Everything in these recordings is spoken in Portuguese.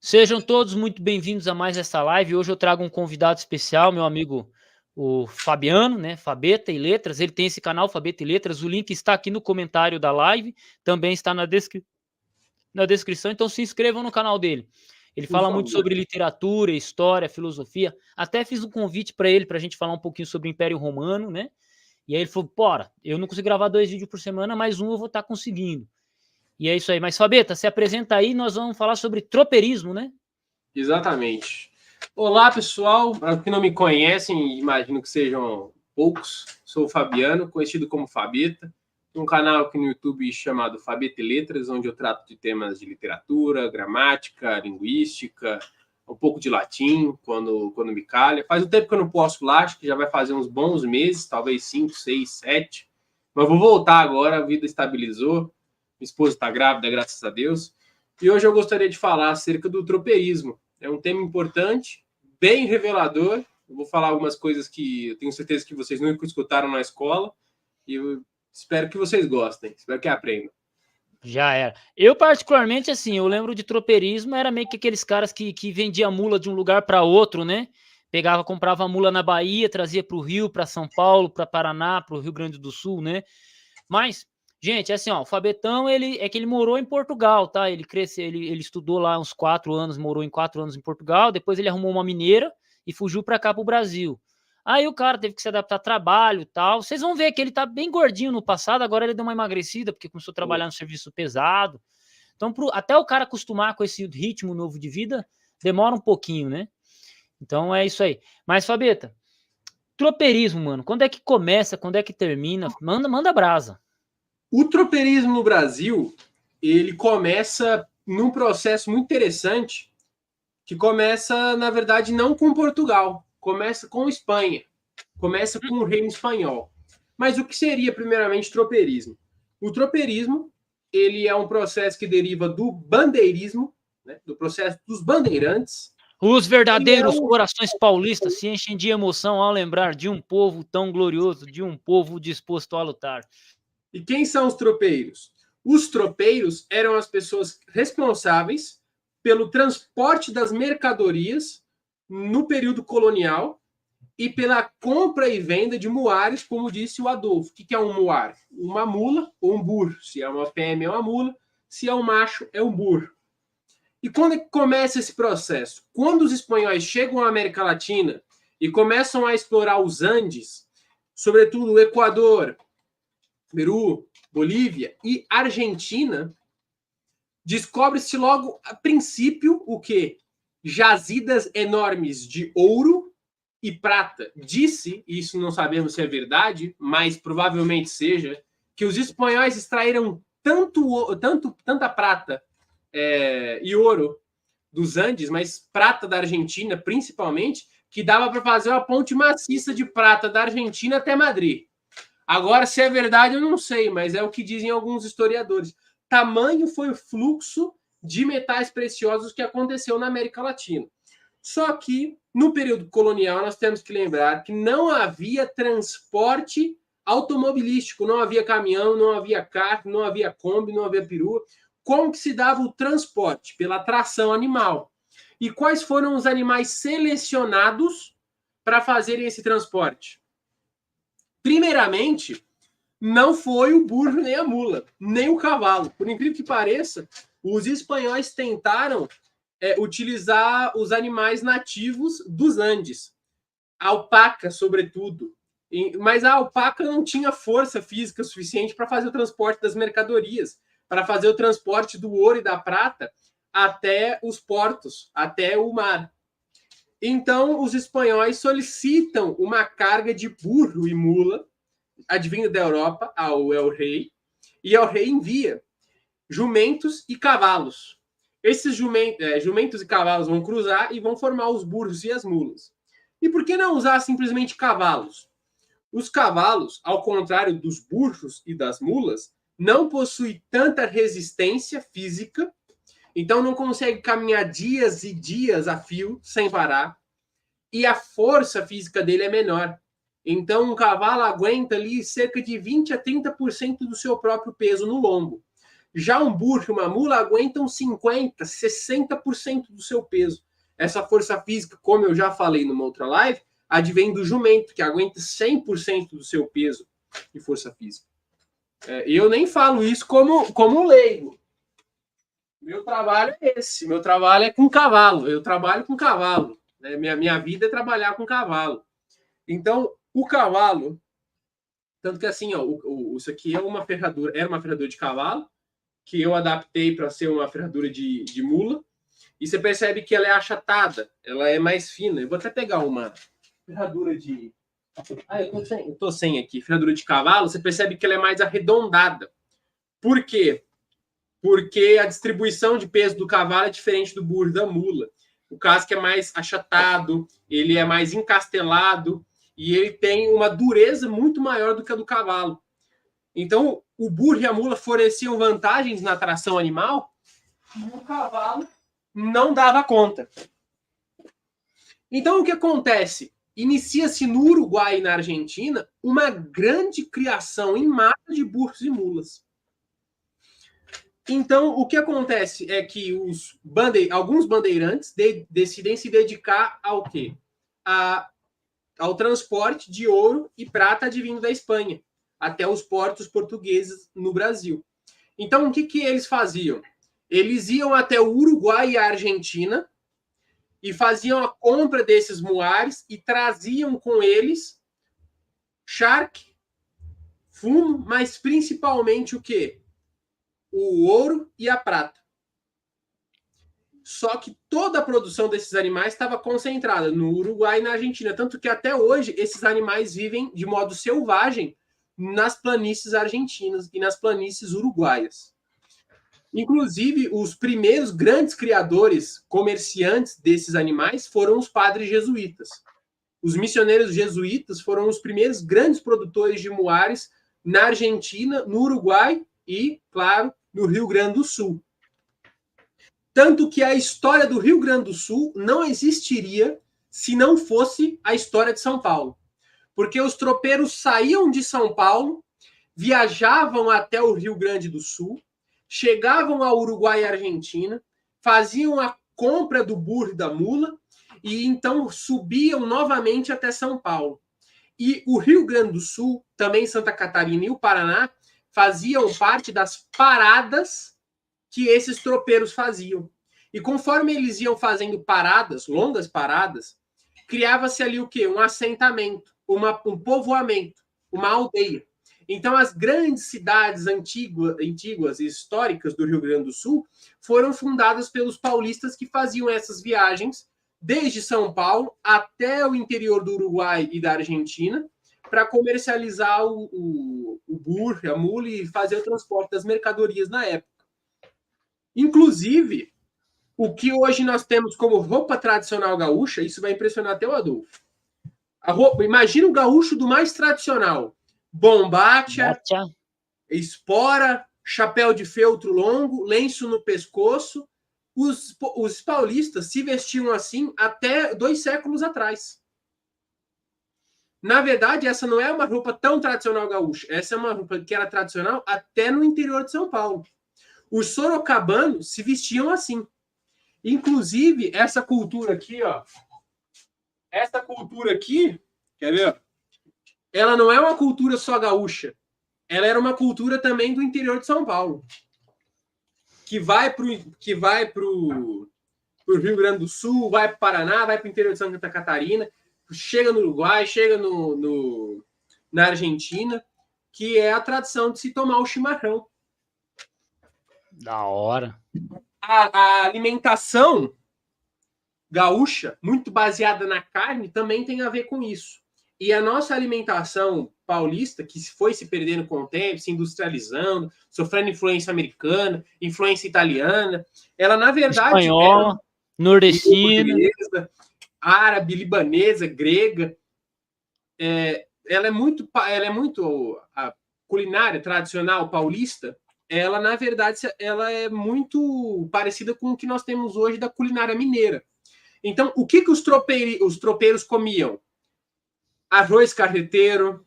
Sejam todos muito bem-vindos a mais essa live. Hoje eu trago um convidado especial, meu amigo, o Fabiano, né? Fabeta e Letras. Ele tem esse canal, Fabeta e Letras. O link está aqui no comentário da live, também está na descrição. Então se inscrevam no canal dele. Ele Por fala muito favor. sobre literatura, história, filosofia. Até fiz um convite para ele, para a gente falar um pouquinho sobre o Império Romano, né? E aí ele falou: bora, eu não consigo gravar 2 vídeos por semana, mas um eu vou estar conseguindo. E é isso aí. Mas, Fabeta, se apresenta aí, nós vamos falar sobre tropeirismo, né? Exatamente. Olá, pessoal. Para os que não me conhecem, imagino que sejam poucos. Sou o Fabiano, conhecido como Fabeta. Tenho um canal aqui no YouTube chamado Fabeta e Letras, onde eu trato de temas de literatura, gramática, linguística, um pouco de latim, quando me calha. Faz um tempo que eu não posto lá, acho que já vai fazer uns bons meses, talvez 5, 6, 7. Mas vou voltar agora, a vida estabilizou. Minha esposa está grávida, graças a Deus. E hoje eu gostaria de falar acerca do tropeirismo. É um tema importante, bem revelador. Eu vou falar algumas coisas que eu tenho certeza que vocês nunca escutaram na escola. E eu espero que vocês gostem, espero que aprendam. Já era. Eu, particularmente, assim, eu lembro de tropeirismo, era meio que aqueles caras que vendia mula de um lugar para outro, né? Pegava, comprava a mula na Bahia, trazia para o Rio, para São Paulo, para Paraná, para o Rio Grande do Sul, né? Mas, gente, assim, ó, o Fabetão, ele morou em Portugal, tá? Ele cresceu, ele estudou lá uns 4 anos, morou em 4 anos em Portugal, depois ele arrumou uma mineira e fugiu para cá, pro Brasil. Aí o cara teve que se adaptar a trabalho e tal. Vocês vão ver que ele tá bem gordinho no passado, agora ele deu uma emagrecida, porque começou a trabalhar no serviço pesado. Então, até o cara acostumar com esse ritmo novo de vida, demora um pouquinho, né? Então é isso aí. Mas, Fabeta, tropeirismo, mano, quando é que começa, quando é que termina? Manda brasa. O tropeirismo no Brasil, ele começa num processo muito interessante, que começa, na verdade, não com Portugal, começa com Espanha, começa com o reino espanhol. Mas o que seria, primeiramente, tropeirismo? O tropeirismo, ele é um processo que deriva do bandeirismo, né, do processo dos bandeirantes. Os verdadeiros corações paulistas se enchem de emoção ao lembrar de um povo tão glorioso, de um povo disposto a lutar. E quem são os tropeiros? Os tropeiros eram as pessoas responsáveis pelo transporte das mercadorias no período colonial e pela compra e venda de muares, como disse o Adolfo. O que é um muar? Uma mula ou um burro. Se é uma fêmea, é uma mula. Se é um macho, é um burro. E quando é que começa esse processo? Quando os espanhóis chegam à América Latina e começam a explorar os Andes, sobretudo o Equador, Peru, Bolívia e Argentina, descobre-se logo a princípio o quê? Jazidas enormes de ouro e prata. Disse, e isso não sabemos se é verdade, mas provavelmente seja, que os espanhóis extraíram tanta prata e ouro dos Andes, mas prata da Argentina principalmente, que dava para fazer uma ponte maciça de prata da Argentina até Madrid. Agora, se é verdade, eu não sei, mas é o que dizem alguns historiadores. Tamanho foi o fluxo de metais preciosos que aconteceu na América Latina. Só que, no período colonial, nós temos que lembrar que não havia transporte automobilístico, não havia caminhão, não havia carro, não havia Kombi, não havia perua. Como que se dava o transporte? Pela tração animal. E quais foram os animais selecionados para fazerem esse transporte? Primeiramente, não foi o burro nem a mula, nem o cavalo. Por incrível que pareça, os espanhóis tentaram utilizar os animais nativos dos Andes. A alpaca, sobretudo. Mas a alpaca não tinha força física suficiente para fazer o transporte das mercadorias, para fazer o transporte do ouro e da prata até os portos, até o mar. Então, os espanhóis solicitam uma carga de burro e mula, advindo da Europa, ao El Rei, e El Rei envia jumentos e cavalos. Esses jumentos e cavalos vão cruzar e vão formar os burros e as mulas. E por que não usar simplesmente cavalos? Os cavalos, ao contrário dos burros e das mulas, não possuem tanta resistência física, então não consegue caminhar dias e dias a fio sem parar, e a força física dele é menor. Então um cavalo aguenta ali cerca de 20 a 30% do seu próprio peso no lombo. Já um burro e uma mula aguentam 50%, 60% do seu peso. Essa força física, como eu já falei numa outra live, advém do jumento, que aguenta 100% do seu peso de força física. Eu nem falo isso como leigo. Meu trabalho é esse. Meu trabalho é com cavalo. Eu trabalho com cavalo. Né? Minha vida é trabalhar com cavalo. Então, o cavalo... Tanto que assim, ó, isso aqui é uma ferradura, era uma ferradura de cavalo, que eu adaptei para ser uma ferradura de mula. E você percebe que ela é achatada, ela é mais fina. Eu vou até pegar uma ferradura de... eu tô sem aqui. Ferradura de cavalo, você percebe que ela é mais arredondada. Por quê? Porque a distribuição de peso do cavalo é diferente do burro e da mula. O casco é mais achatado, ele é mais encastelado e ele tem uma dureza muito maior do que a do cavalo. Então, o burro e a mula forneciam vantagens na tração animal e o cavalo não dava conta. Então, o que acontece? Inicia-se no Uruguai e na Argentina uma grande criação em massa de burros e mulas. Então, o que acontece é que alguns bandeirantes decidem se dedicar ao quê? Ao transporte de ouro e prata advindo da Espanha até os portos portugueses no Brasil. Então, o que eles faziam? Eles iam até o Uruguai e a Argentina e faziam a compra desses muares e traziam com eles charque, fumo, mas principalmente o quê? O ouro e a prata. Só que toda a produção desses animais estava concentrada no Uruguai e na Argentina, tanto que até hoje esses animais vivem de modo selvagem nas planícies argentinas e nas planícies uruguaias. Inclusive, os primeiros grandes criadores, comerciantes desses animais foram os padres jesuítas. Os missioneiros jesuítas foram os primeiros grandes produtores de muares na Argentina, no Uruguai e, claro, no Rio Grande do Sul. Tanto que a história do Rio Grande do Sul não existiria se não fosse a história de São Paulo. Porque os tropeiros saíam de São Paulo, viajavam até o Rio Grande do Sul, chegavam ao Uruguai e Argentina, faziam a compra do burro e da mula e então subiam novamente até São Paulo. E o Rio Grande do Sul, também Santa Catarina e o Paraná, faziam parte das paradas que esses tropeiros faziam. E conforme eles iam fazendo paradas, longas paradas, criava-se ali o quê? Um assentamento, um povoamento, uma aldeia. Então, as grandes cidades antigas e históricas do Rio Grande do Sul foram fundadas pelos paulistas que faziam essas viagens desde São Paulo até o interior do Uruguai e da Argentina para comercializar o burro, a mula e fazer o transporte das mercadorias na época. Inclusive, o que hoje nós temos como roupa tradicional gaúcha, isso vai impressionar até o Adolfo. Imagina o gaúcho do mais tradicional. Bombacha, espora, chapéu de feltro longo, lenço no pescoço. Os paulistas se vestiam assim até 2 séculos atrás. Na verdade, essa não é uma roupa tão tradicional gaúcha. Essa é uma roupa que era tradicional até no interior de São Paulo. Os sorocabanos se vestiam assim. Inclusive, essa cultura aqui, ó. Essa cultura aqui, quer ver? Ela não é uma cultura só gaúcha. Ela era uma cultura também do interior de São Paulo. Que vai pro Rio Grande do Sul, vai para o Paraná, vai para o interior de Santa Catarina, chega no Uruguai, chega na Argentina, que é a tradição de se tomar o chimarrão. Da hora. A alimentação gaúcha, muito baseada na carne, também tem a ver com isso. E a nossa alimentação paulista, que foi se perdendo com o tempo, se industrializando, sofrendo influência americana, influência italiana, ela, na verdade... Espanhola, nordestina... árabe, libanesa, grega. Ela é muito... A culinária tradicional paulista, ela, na verdade, ela é muito parecida com o que nós temos hoje da culinária mineira. Então, o que os tropeiros comiam? Arroz carreteiro,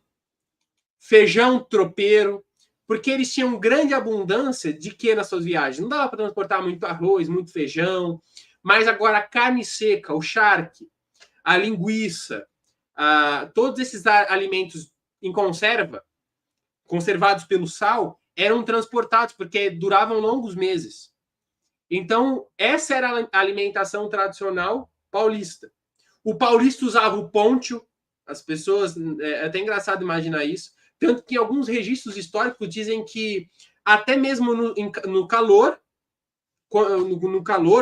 feijão tropeiro, porque eles tinham grande abundância de que nas suas viagens? Não dava para transportar muito arroz, muito feijão, mas agora a carne seca, o charque, a linguiça, todos esses alimentos em conserva, conservados pelo sal, eram transportados, porque duravam longos meses. Então, essa era a alimentação tradicional paulista. O paulista usava o poncho, as pessoas... É até engraçado imaginar isso. Tanto que alguns registros históricos dizem que até mesmo no calor,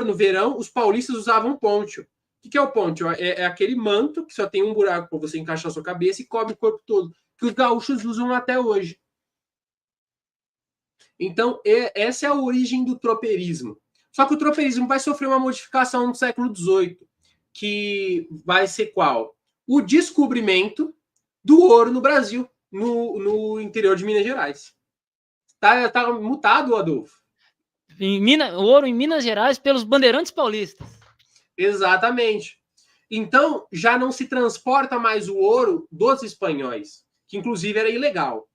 no verão, os paulistas usavam poncho. O que é o poncho? É aquele manto que só tem um buraco para você encaixar a sua cabeça e cobre o corpo todo, que os gaúchos usam até hoje. Então, essa é a origem do tropeirismo. Só que o tropeirismo vai sofrer uma modificação no século XVIII, que vai ser qual? O descobrimento do ouro no Brasil, no interior de Minas Gerais. Tá mutado, Adolfo. O ouro em Minas Gerais pelos bandeirantes paulistas. Exatamente. Então, já não se transporta mais o ouro dos espanhóis, que inclusive era ilegal.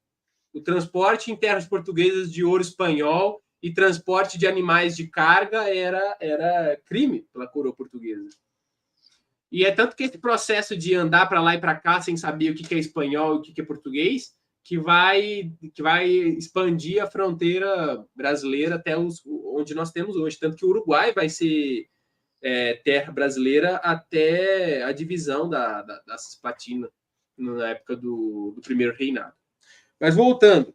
O transporte em terras portuguesas de ouro espanhol e transporte de animais de carga era crime pela coroa portuguesa. E é tanto que esse processo de andar para lá e para cá sem saber o que é espanhol e o que é português, que vai expandir a fronteira brasileira até onde nós temos hoje. Tanto que o Uruguai vai ser terra brasileira até a divisão da Cisplatina, na época do primeiro reinado. Mas voltando.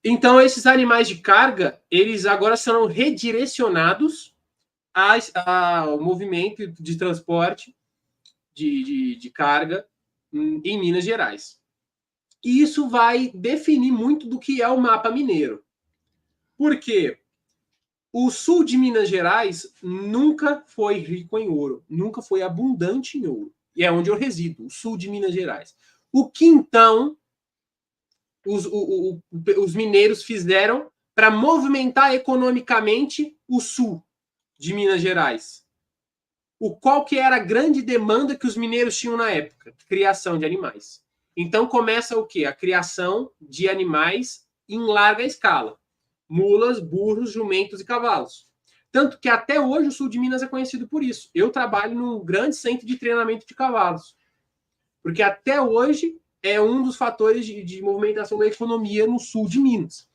Então, esses animais de carga, eles agora serão redirecionados ao movimento de transporte de carga em Minas Gerais. E isso vai definir muito do que é o mapa mineiro. Por quê? O sul de Minas Gerais nunca foi rico em ouro, nunca foi abundante em ouro. E é onde eu resido, o sul de Minas Gerais. O que então os mineiros fizeram para movimentar economicamente o sul de Minas Gerais? Qual que era a grande demanda que os mineiros tinham na época? Criação de animais. Então começa o quê? A criação de animais em larga escala. Mulas, burros, jumentos e cavalos. Tanto que até hoje o sul de Minas é conhecido por isso. Eu trabalho num grande centro de treinamento de cavalos. Porque até hoje é um dos fatores de movimentação da economia no sul de Minas.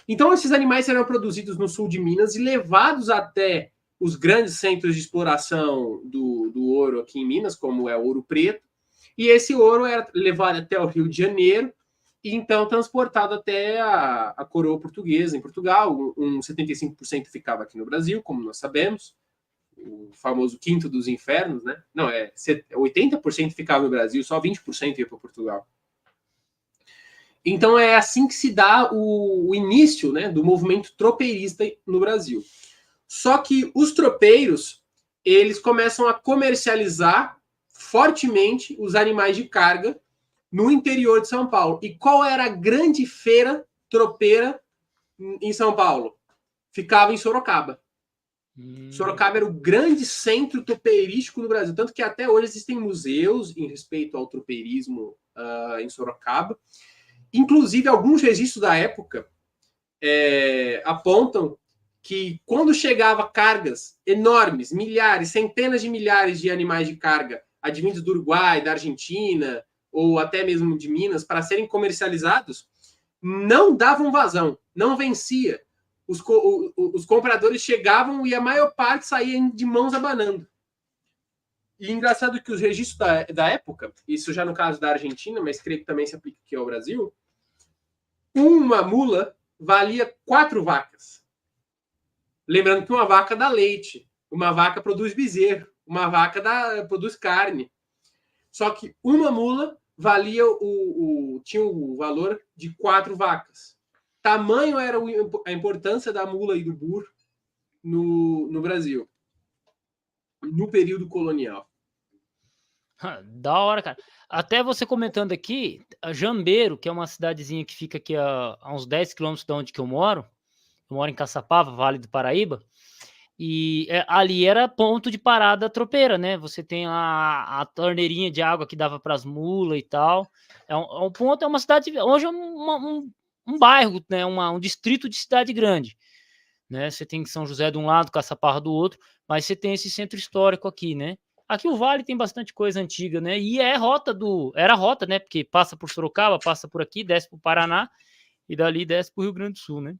Então esses animais serão produzidos no sul de Minas e levados até os grandes centros de exploração do ouro aqui em Minas, como é o Ouro Preto, e esse ouro era levado até o Rio de Janeiro e então transportado até a coroa portuguesa em Portugal. 75% ficava aqui no Brasil, como nós sabemos, o famoso quinto dos infernos, né? Não, 80% ficava no Brasil, só 20% ia para Portugal. Então é assim que se dá o início, né, do movimento tropeirista no Brasil. Só que os tropeiros, eles começam a comercializar fortemente os animais de carga no interior de São Paulo. E qual era a grande feira tropeira em São Paulo? Ficava em Sorocaba. Sorocaba era o grande centro tropeirístico do Brasil. Tanto que até hoje existem museus em respeito ao tropeirismo em Sorocaba. Inclusive, alguns registros da época apontam que quando chegava cargas enormes, milhares, centenas de milhares de animais de carga advindos do Uruguai, da Argentina ou até mesmo de Minas para serem comercializados, não davam vazão, não vencia. Os compradores chegavam e a maior parte saía de mãos abanando. E engraçado que os registros da época, isso já no caso da Argentina, mas creio que também se aplica aqui ao Brasil, uma mula valia 4 vacas. Lembrando que uma vaca dá leite, uma vaca produz bezerro, uma vaca produz carne. Só que uma mula valia tinha o valor de 4 vacas. Tamanho era a importância da mula e do burro no Brasil, no período colonial. Da hora, cara. Até você comentando aqui, a Jambeiro, que é uma cidadezinha que fica aqui a uns 10 quilômetros de onde que eu moro em Caçapava, Vale do Paraíba, e ali era ponto de parada tropeira, né? Você tem a torneirinha de água que dava para as mulas e tal. É um ponto, é uma cidade, hoje é uma um bairro, né, um distrito de cidade grande, né? Você tem São José de um lado, Caçapava do outro, mas você tem esse centro histórico aqui, né? Aqui o Vale tem bastante coisa antiga, né? E era rota, né? Porque passa por Sorocaba, passa por aqui, desce para o Paraná e dali desce para o Rio Grande do Sul, né?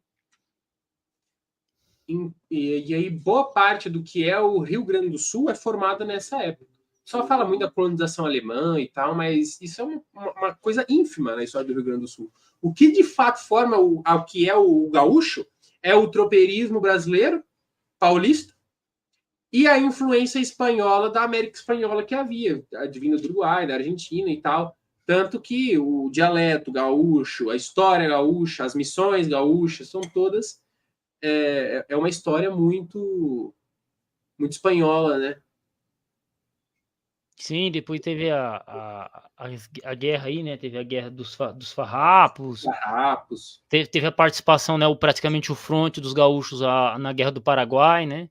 E aí, boa parte do que é o Rio Grande do Sul é formada nessa época. Só fala muito da colonização alemã e tal, mas isso é uma coisa ínfima na história do Rio Grande do Sul. O que de fato forma o que é o gaúcho é o tropeirismo brasileiro, paulista, e a influência espanhola da América Espanhola que havia, advinda do Uruguai, da Argentina e tal. Tanto que o dialeto gaúcho, a história gaúcha, as missões gaúchas, são todas é uma história muito espanhola, né? Sim, depois teve a guerra aí, né? Teve a guerra dos farrapos. Farrapos. Teve a participação, né? Praticamente o fronte dos gaúchos na Guerra do Paraguai, né?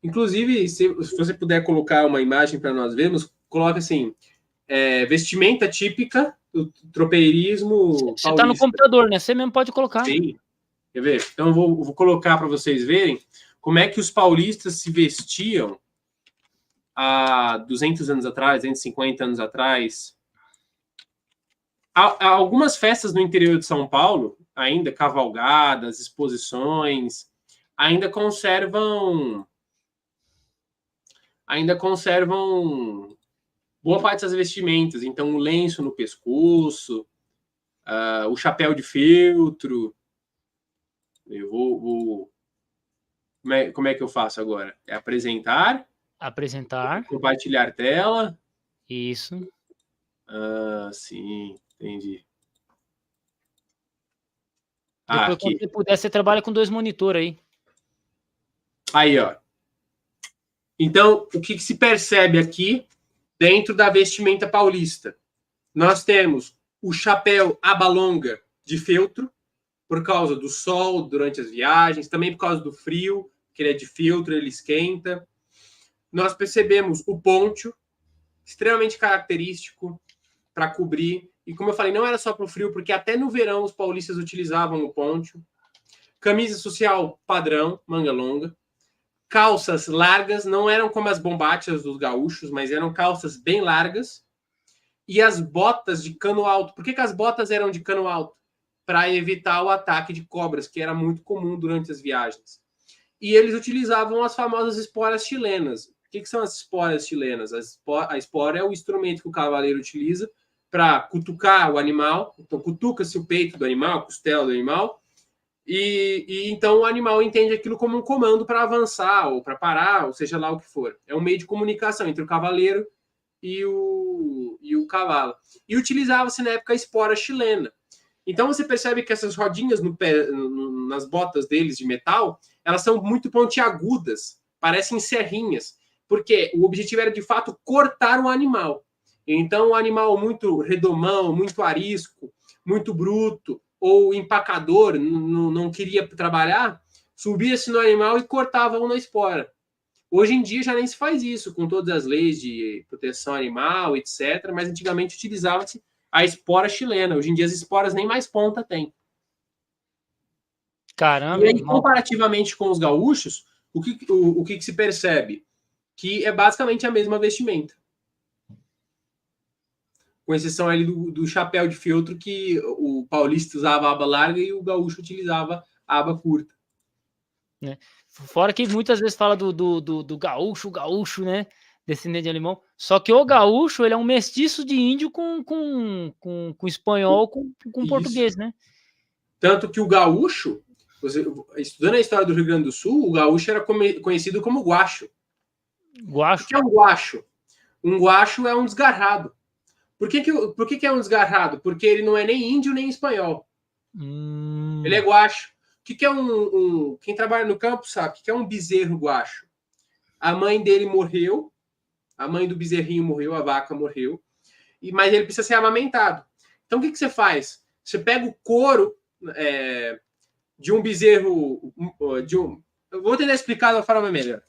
Inclusive, se você puder colocar uma imagem para nós vermos, coloca assim, vestimenta típica do tropeirismo Você tá no paulista. computador, né? Você mesmo pode colocar. Sim. Quer ver? Então, vou colocar para vocês verem como é que os paulistas se vestiam há 200 anos atrás, 250 anos atrás. Há algumas festas no interior de São Paulo, ainda cavalgadas, exposições, ainda conservam boa parte das vestimentas. Então, o lenço no pescoço, o chapéu de feltro. Eu vou como é que eu faço agora? É apresentar, compartilhar tela. Isso. Sim, entendi. Depois, Aqui. quando você puder, você trabalha com 2 monitores aí. Aí, ó. Então, o que se percebe aqui dentro da vestimenta paulista? Nós temos o chapéu aba longa de feltro, por causa do sol durante as viagens, também por causa do frio, que ele é de feltro, ele esquenta. Nós percebemos o poncho, extremamente característico para cobrir. E como eu falei, não era só para o frio, porque até no verão os paulistas utilizavam o poncho. Camisa social padrão, manga longa. Calças largas, não eram como as bombachas dos gaúchos, mas eram calças bem largas. E as botas de cano alto. Por que as botas eram de cano alto? Para evitar o ataque de cobras, que era muito comum durante as viagens. E eles utilizavam as famosas esporas chilenas. O que são as esporas chilenas? A espora é o instrumento que o cavaleiro utiliza para cutucar o animal. Então, cutuca-se o peito do animal, a costela do animal, e então o animal entende aquilo como um comando para avançar ou para parar, ou seja lá o que for. É um meio de comunicação entre o cavaleiro e o cavalo. E utilizava-se na época a espora chilena. Então você percebe que essas rodinhas nas botas deles de metal, elas são muito pontiagudas, parecem serrinhas, porque o objetivo era de fato cortar o animal. Então o animal muito redomão, muito arisco, muito bruto, ou empacador, não queria trabalhar, subia-se no animal e cortava-o na espora. Hoje em dia já nem se faz isso, com todas as leis de proteção animal, etc. Mas antigamente utilizava-se a espora chilena. Hoje em dia as esporas nem mais ponta tem. Caramba, e aí, comparativamente com os gaúchos, o que se percebe? Que é basicamente a mesma vestimenta. Com exceção ali do chapéu de feltro, que o paulista usava a aba larga e o gaúcho utilizava a aba curta. Né? Fora que muitas vezes fala do gaúcho, né? Descendente de alemão. Só que o gaúcho, ele é um mestiço de índio com espanhol, com português, né? Tanto que o gaúcho, estudando a história do Rio Grande do Sul, o gaúcho era conhecido como guacho. Guacho? O que é um guacho? Um guacho é um desgarrado. Por que é um desgarrado? Porque ele não é nem índio nem espanhol. Ele é guacho. O que é quem trabalha no campo sabe o que é um bezerro guacho? A mãe dele morreu, a mãe do bezerrinho morreu, a vaca morreu, mas ele precisa ser amamentado. Então o que você faz? Você pega o couro de um bezerro, eu vou tentar explicar de uma forma melhor.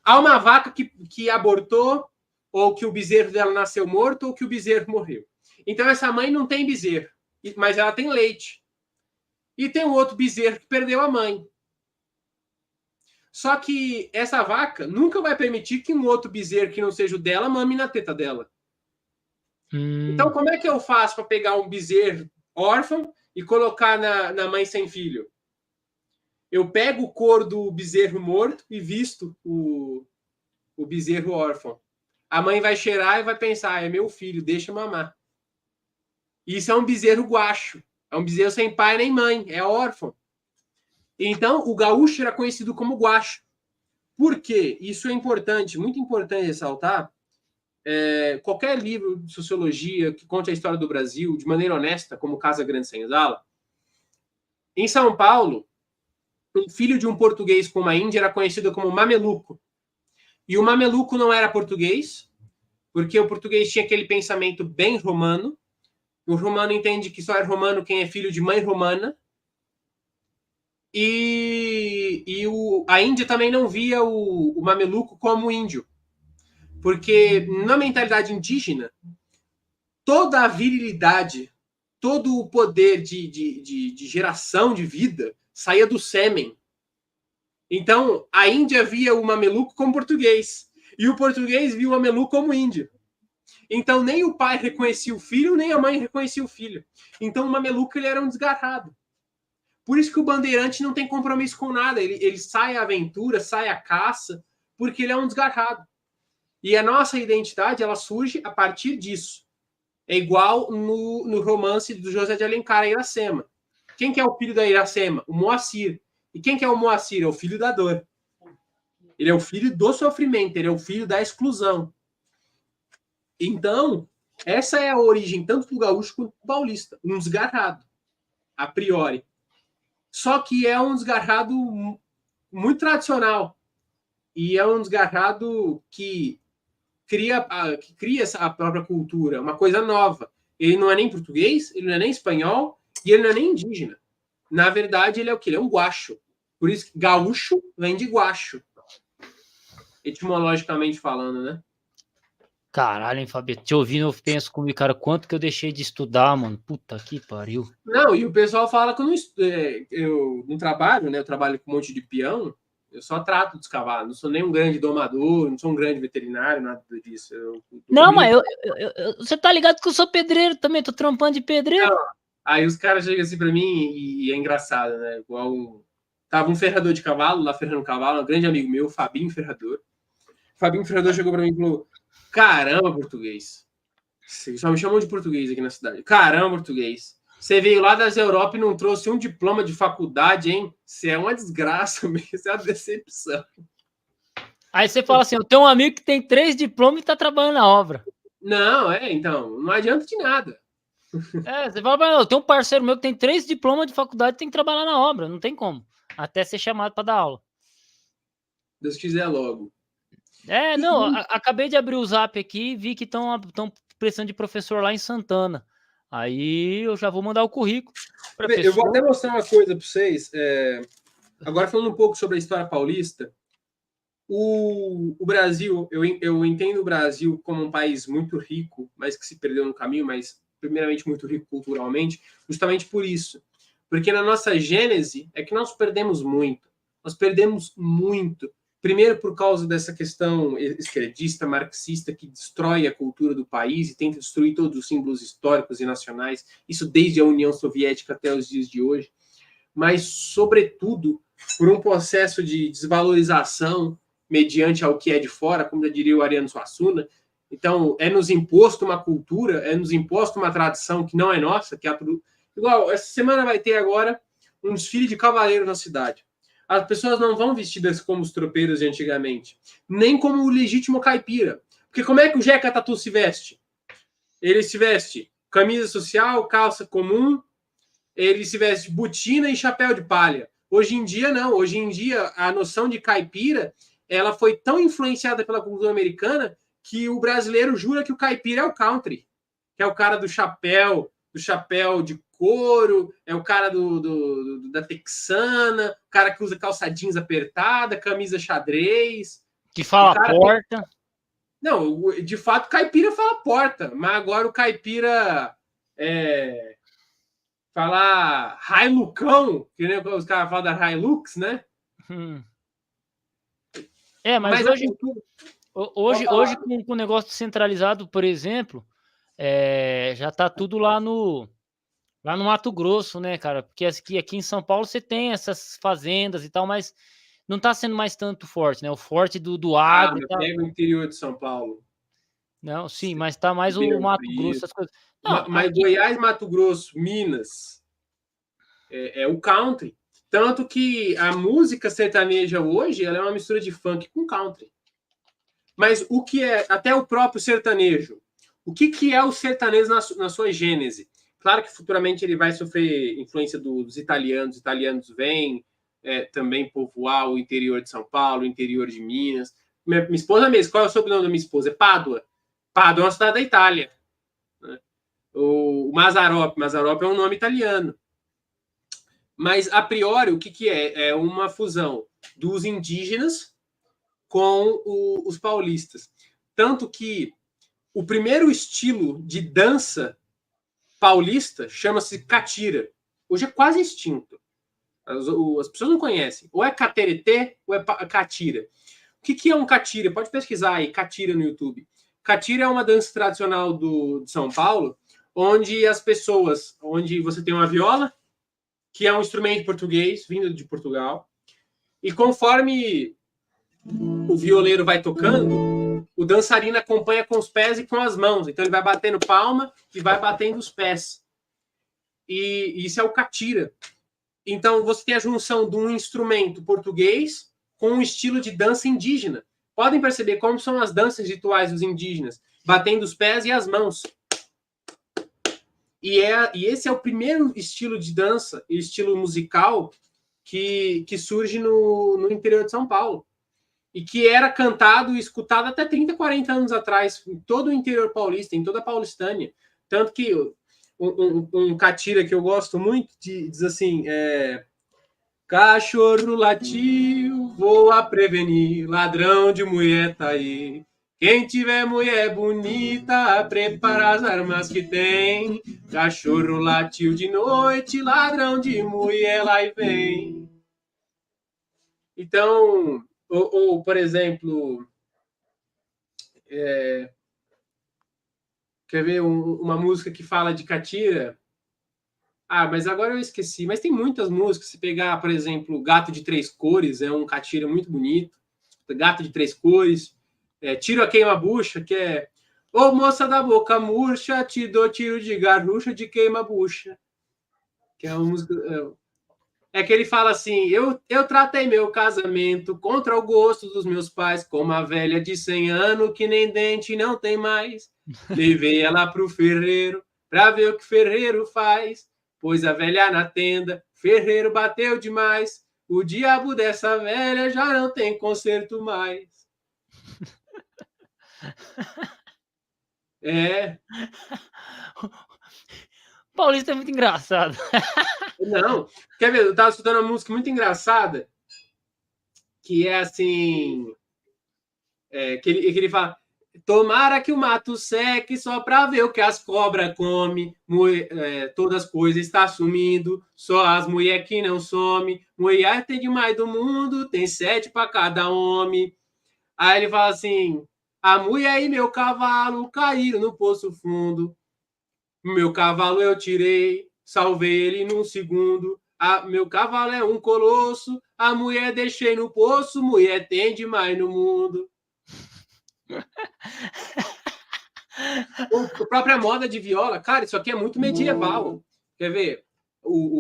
Há uma vaca que abortou, ou que o bezerro dela nasceu morto, ou que o bezerro morreu. Então essa mãe não tem bezerro, mas ela tem leite. E tem um outro bezerro que perdeu a mãe. Só que essa vaca nunca vai permitir que um outro bezerro que não seja o dela mame na teta dela. Então, como é que eu faço para pegar um bezerro órfão e colocar na mãe sem filho? Eu pego o couro do bezerro morto e visto o bezerro órfão. A mãe vai cheirar e vai pensar, é meu filho, deixa eu mamar. Isso é um bezerro guacho. É um bezerro sem pai nem mãe, é órfão. Então, o gaúcho era conhecido como guacho. Por quê? Isso é importante, muito importante ressaltar. Qualquer livro de sociologia que conte a história do Brasil de maneira honesta, como Casa Grande Senzala, em São Paulo, um filho de um português com uma índia era conhecido como mameluco. E o mameluco não era português, porque o português tinha aquele pensamento bem romano. O romano entende que só é romano quem é filho de mãe romana. A Índia também não via o mameluco como índio. Porque na mentalidade indígena, toda a virilidade, todo o poder de geração de vida saía do sêmen. Então, a Índia via o mameluco como português. E o português via o mameluco como índio. Então, nem o pai reconhecia o filho, nem a mãe reconhecia o filho. Então, o mameluco ele era um desgarrado. Por isso que o bandeirante não tem compromisso com nada. Ele sai à aventura, sai à caça, porque ele é um desgarrado. E a nossa identidade ela surge a partir disso. É igual no romance do José de Alencar, a Iracema. Quem que é o filho da Iracema? O Moacir. E quem que é o Moacir? É o filho da dor. Ele é o filho do sofrimento, ele é o filho da exclusão. Então, essa é a origem tanto do gaúcho quanto do paulista. Um desgarrado, a priori. Só que é um desgarrado muito tradicional. E é um desgarrado que cria a própria cultura, uma coisa nova. Ele não é nem português, ele não é nem espanhol, e ele não é nem indígena. Na verdade, ele é o quê? Ele é um guacho. Por isso que gaúcho vem de guacho. Etimologicamente falando, né? Caralho, hein, Fabio? Te ouvindo, eu penso comigo, cara, quanto que eu deixei de estudar, mano. Puta que pariu. Não, e o pessoal fala que eu não trabalho, né? Eu trabalho com um monte de peão, eu só trato dos cavalos. Não sou nem um grande domador, não sou um grande veterinário, nada disso. Não, mas você tá ligado que eu sou pedreiro também, tô trampando de pedreiro. Não. Aí os caras chegam assim pra mim e é engraçado, né? Igual tava um ferrador de cavalo lá ferrando cavalo, um grande amigo meu, Fabinho Ferrador. Fabinho Ferrador chegou pra mim e falou: caramba, português. Só me chamam de português aqui na cidade. Caramba, português. Você veio lá das Europa e não trouxe um diploma de faculdade, hein? Você é uma desgraça mesmo, isso é uma decepção. Aí você fala assim, eu tenho um amigo que tem 3 diplomas e tá trabalhando na obra. Não, então, não adianta de nada. Você fala, eu tenho um parceiro meu que tem 3 diplomas de faculdade e tem que trabalhar na obra, não tem como. Até ser chamado para dar aula. Deus quiser logo. Não, acabei de abrir o Zap aqui e vi que estão precisando de professor lá em Santana. Aí eu já vou mandar o currículo. Eu vou até mostrar uma coisa para vocês. Agora falando um pouco sobre a história paulista, o Brasil, eu entendo o Brasil como um país muito rico, mas que se perdeu no caminho, mas primeiramente muito rico culturalmente, justamente por isso. Porque na nossa gênese é que nós perdemos muito. Nós perdemos muito. Primeiro por causa dessa questão esquerdista, marxista, que destrói a cultura do país e tenta destruir todos os símbolos históricos e nacionais, isso desde a União Soviética até os dias de hoje. Mas, sobretudo, por um processo de desvalorização mediante ao que é de fora, como já diria o Ariano Suassuna. Então, é nos imposto uma cultura, é nos imposto uma tradição que não é nossa, que é igual, essa semana vai ter agora um desfile de cavaleiros na cidade. As pessoas não vão vestidas como os tropeiros de antigamente, nem como o legítimo caipira. Porque como é que o Jeca Tatu se veste? Ele se veste camisa social, calça comum, ele se veste botina e chapéu de palha. Hoje em dia, não. Hoje em dia, a noção de caipira ela foi tão influenciada pela cultura americana que o brasileiro jura que o caipira é o country, que é o cara do chapéu de couro, é o cara da texana, o cara que usa calça jeans apertada, camisa xadrez. Que fala porta. Não, de fato, caipira fala porta, mas agora o caipira falar Hiluxão, que nem os caras falam da Hilux, né? Mas hoje com o negócio centralizado, por exemplo, já tá tudo lá no Mato Grosso, né, cara? Porque aqui em São Paulo você tem essas fazendas e tal, mas não tá sendo mais tanto forte, né? O forte do agro. Tá... Pega o interior de São Paulo. Não, sim, mas tá mais o Mato Grosso, essas coisas. Não, mas aqui... Goiás, Mato Grosso, Minas, é o country. Tanto que a música sertaneja hoje, ela é uma mistura de funk com country. Mas o que é, até o próprio sertanejo, o que é o sertanejo na sua gênese? Claro que futuramente ele vai sofrer influência dos italianos. Os italianos vêm também povoar o interior de São Paulo, o interior de Minas. Minha esposa mesmo, qual é o sobrenome da minha esposa? É Pádua. Pádua é uma cidade da Itália. Né? O Mazzaropi é um nome italiano. Mas, a priori, o que é? É uma fusão dos indígenas com os paulistas. Tanto que o primeiro estilo de dança paulista chama-se catira. Hoje é quase extinto. As pessoas não conhecem. Ou é cateretê ou é catira. O que é um catira? Pode pesquisar aí, catira no YouTube. Catira é uma dança tradicional de São Paulo, onde você tem uma viola, que é um instrumento português, vindo de Portugal, e conforme o violeiro vai tocando, o dançarino acompanha com os pés e com as mãos. Então ele vai batendo palma e vai batendo os pés. E isso é o catira. Então você tem a junção de um instrumento português com um estilo de dança indígena. Podem perceber como são as danças rituais dos indígenas, batendo os pés e as mãos. E esse é o primeiro estilo de dança, estilo musical, que surge no interior de São Paulo. E que era cantado e escutado até 30, 40 anos atrás, em todo o interior paulista, em toda a Paulistânia. Tanto que um catira que eu gosto muito diz assim: cachorro latiu, vou a prevenir, ladrão de mulher tá aí. Quem tiver mulher bonita, prepara as armas que tem. Cachorro latiu de noite, ladrão de mulher lá e vem. Então, ou por exemplo, quer ver uma música que fala de catira? Mas agora eu esqueci. Mas tem muitas músicas. Se pegar, por exemplo, Gato de Três Cores, é um catira muito bonito. Gato de Três Cores. Tiro a Queima-Bucha, que é: ô moça da boca murcha, te dou tiro de garrucha de queima-bucha. Que é uma música... que ele fala assim: eu tratei meu casamento contra o gosto dos meus pais, como uma velha de 100 anos que nem dente não tem mais. Levei ela pro ferreiro pra ver o que o ferreiro faz. Pôs a velha na tenda, ferreiro bateu demais. O diabo dessa velha já não tem conserto mais. Paulista é muito engraçado. Não, quer ver? Eu tava escutando uma música muito engraçada, que é assim, que ele fala: tomara que o mato seque só pra ver o que as cobras comem. Todas as coisas está sumindo, só as mulheres que não some. Mulher tem demais do mundo, tem 7 para cada homem. Aí ele fala assim: a mulher e meu cavalo caíram no poço fundo. Meu cavalo eu tirei, salvei ele num segundo. Meu cavalo é um colosso, a mulher deixei no poço, mulher tem demais no mundo. A própria moda de viola, cara, isso aqui é muito medieval. Quer ver?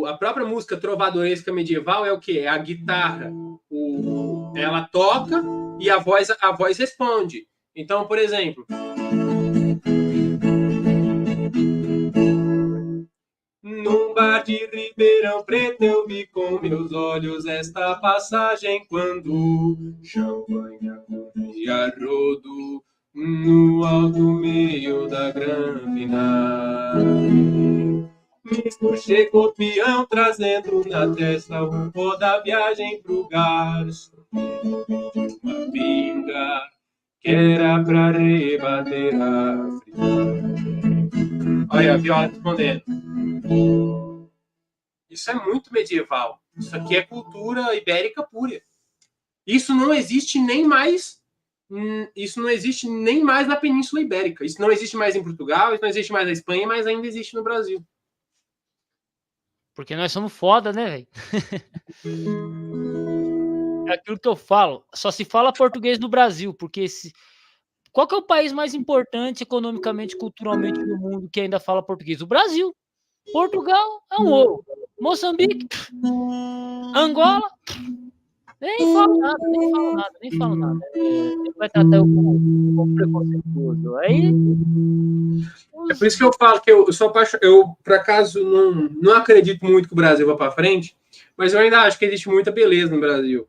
A própria música trovadoresca medieval é o quê? É a guitarra. Ela toca e a voz responde. Então, por exemplo, num bar de Ribeirão Preto eu vi com meus olhos esta passagem quando champanhe corria rodo no alto meio da Granfinagem. Misto chegou peão trazendo na testa o pó da viagem pro garçom. Uma pinga que era pra rebater a fria. Olha a viola respondendo. Isso é muito medieval. Isso aqui é cultura ibérica pura. Isso não existe nem mais. Isso não existe nem mais na Península Ibérica. Isso não existe mais em Portugal, isso não existe mais na Espanha, mas ainda existe no Brasil. Porque nós somos foda, né, velho? É aquilo que eu falo. Só se fala português no Brasil, porque qual que é o país mais importante economicamente, culturalmente no mundo que ainda fala português? O Brasil. Portugal é um ovo. Moçambique, Angola, nem falo nada. Ele vai tratar eu como preconceituoso. Aí. É por isso que eu falo que eu sou apaixonado. Eu, por acaso, não acredito muito que o Brasil vá para frente, mas eu ainda acho que existe muita beleza no Brasil.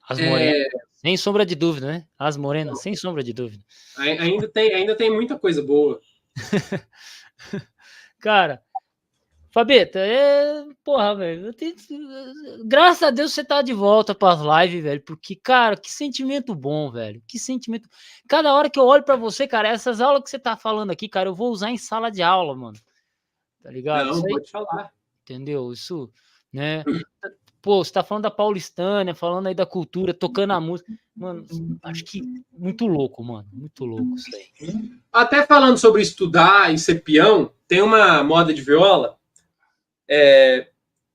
As morenas, sem sombra de dúvida, né? As morenas, sem sombra de dúvida. Ainda tem muita coisa boa. Cara, Fabeta, porra, velho. Graças a Deus você tá de volta pras lives, velho. Porque, cara, que sentimento bom, velho. Que sentimento. Cada hora que eu olho pra você, cara, essas aulas que você tá falando aqui, cara, eu vou usar em sala de aula, mano. Tá ligado? Não, isso aí, pode falar. Entendeu? Isso, né? Pô, você tá falando da paulistânia, falando aí da cultura, tocando a música. Mano, acho que muito louco, mano. Muito louco isso aí. Até falando sobre estudar e ser peão, tem uma moda de viola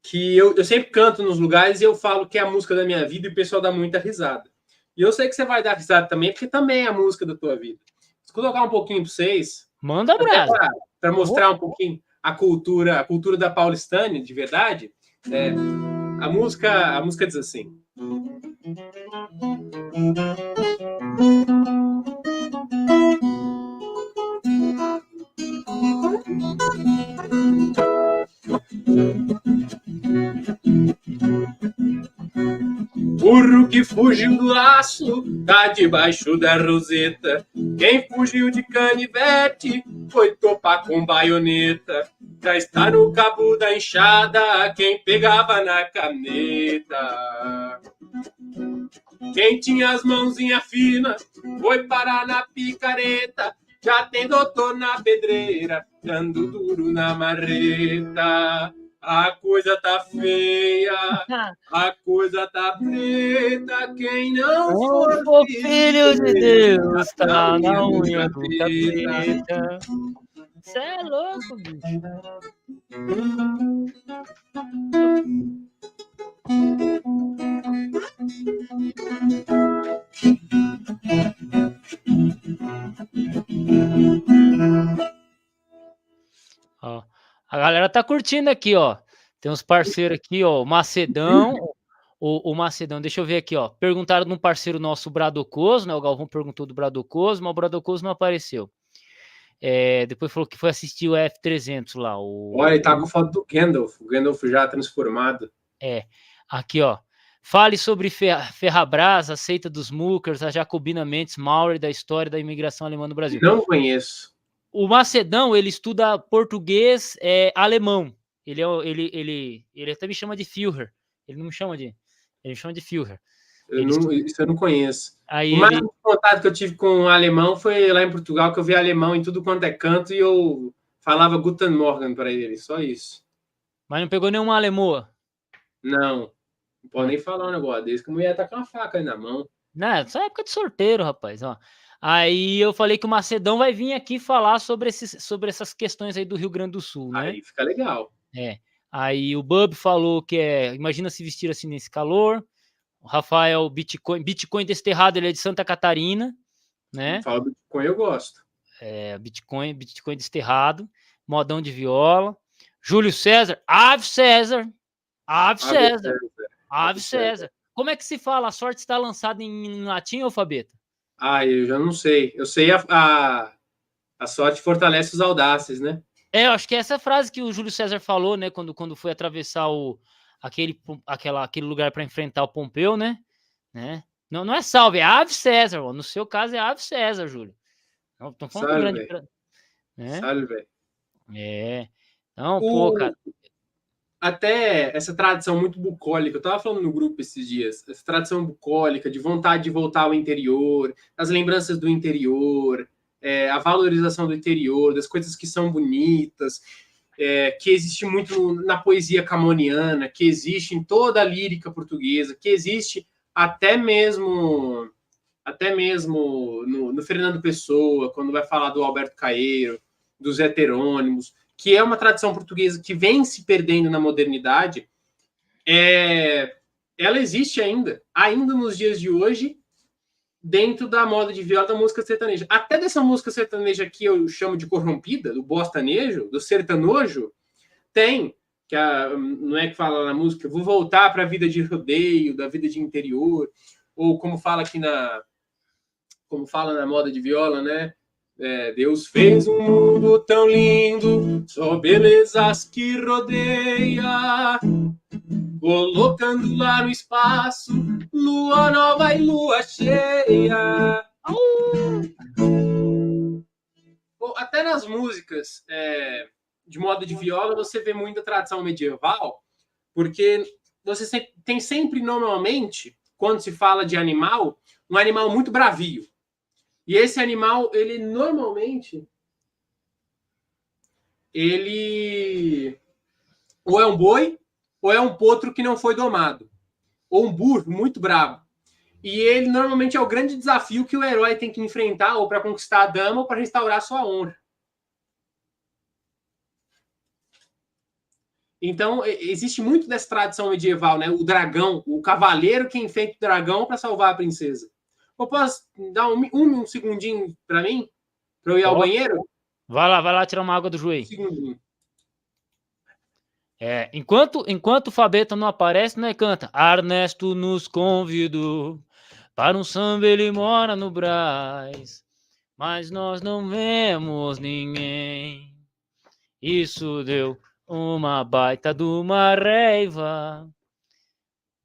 que eu sempre canto nos lugares e eu falo que é a música da minha vida e o pessoal dá muita risada. E eu sei que você vai dar risada também, porque também é a música da tua vida. Vou colocar um pouquinho para vocês. Manda abraço. Para mostrar um pouquinho a cultura da paulistânia, de verdade. A música diz assim. Burro que fugiu do laço, tá debaixo da roseta. Quem fugiu de canivete foi topar com baioneta. Já está no cabo da enxada quem pegava na caneta. Quem tinha as mãozinhas finas foi parar na picareta. Já tem doutor na pedreira, dando duro na marreta. A coisa tá feia, a coisa tá preta. Quem não for filho de Deus, tá na unha do capeta. Você é louco, bicho. Ó, a galera tá curtindo aqui, ó. Tem uns parceiros aqui, ó. O Macedão. O Macedão, deixa eu ver aqui, ó. Perguntaram de um parceiro nosso, o Bradocoso, né? O Galvão perguntou do Bradocoso, mas o Bradocoso não apareceu. Depois falou que foi assistir o F300 lá. Olha, ele tá com foto do Gandalf. O Gandalf já transformado. Aqui, ó. Fale sobre Ferrabras, a seita dos Muckers, a Jacobina Mendes Maurer, da história da imigração alemã no Brasil. Não conheço. O Macedão, ele estuda português alemão. Ele até me chama de Führer. Ele não me chama de... Ele me chama de Führer. Isso eu não conheço. Aí o mais contato que eu tive com o alemão foi lá em Portugal, que eu vi alemão em tudo quanto é canto e eu falava Guten Morgen para ele, só isso. Mas não pegou nenhuma alemoa? Não pode nem falar um negócio desse, que a mulher tá com uma faca aí na mão. Não, essa época de sorteiro, rapaz. Ó. Aí eu falei que o Macedão vai vir aqui falar sobre essas questões aí do Rio Grande do Sul, né? Aí fica legal. Aí o Bub falou que imagina se vestir assim nesse calor. O Rafael, Bitcoin desterrado, ele é de Santa Catarina, né? Fala Bitcoin, eu gosto. Bitcoin desterrado, modão de viola. Júlio César, Ave César, Ave César, Ave César. Como é que se fala? A sorte está lançada em latim, alfabeto? Eu já não sei. Eu sei a sorte fortalece os audaces, né? Eu acho que é essa frase que o Júlio César falou, né? Quando foi atravessar aquele lugar para enfrentar o Pompeu, né? Não é salve, é Ave César. Ó. No seu caso é Ave César, Júlio. Não tô falando salve, grande. Né? Salve. Não, pô, cara. Até essa tradição muito bucólica, eu estava falando no grupo esses dias, essa tradição bucólica de vontade de voltar ao interior, as lembranças do interior, a valorização do interior, das coisas que são bonitas. que existe muito na poesia camoniana, que existe em toda a lírica portuguesa, que existe até mesmo no Fernando Pessoa, quando vai falar do Alberto Caeiro, dos heterônimos, que é uma tradição portuguesa que vem se perdendo na modernidade, ela existe ainda nos dias de hoje, dentro da moda de viola da música sertaneja. Até dessa música sertaneja que eu chamo de corrompida, do bostanejo, do sertanojo, tem, não é que fala na música, vou voltar para a vida de rodeio, da vida de interior, ou como fala na moda de viola, né? Deus fez um mundo tão lindo, só belezas que rodeia, colocando lá no espaço lua nova e lua cheia. Até nas músicas de moda de viola você vê muita tradição medieval, porque você tem sempre, normalmente, quando se fala de animal, um animal muito bravio. E esse animal, ele normalmente, ou é um boi, ou é um potro que não foi domado, ou um burro muito bravo. E ele normalmente é o grande desafio que o herói tem que enfrentar, ou para conquistar a dama, ou para restaurar sua honra. Então, existe muito dessa tradição medieval, né? O dragão, o cavaleiro que enfrenta o dragão para salvar a princesa. Eu posso dar um segundinho para mim? Para eu ir ao banheiro? Vai lá tirar uma água do joelho. Um segundinho. Enquanto o Fabeta não aparece, né, canta. Ernesto nos convidou para um samba, ele mora no Brás, mas nós não vemos ninguém. Isso deu uma baita de uma raiva.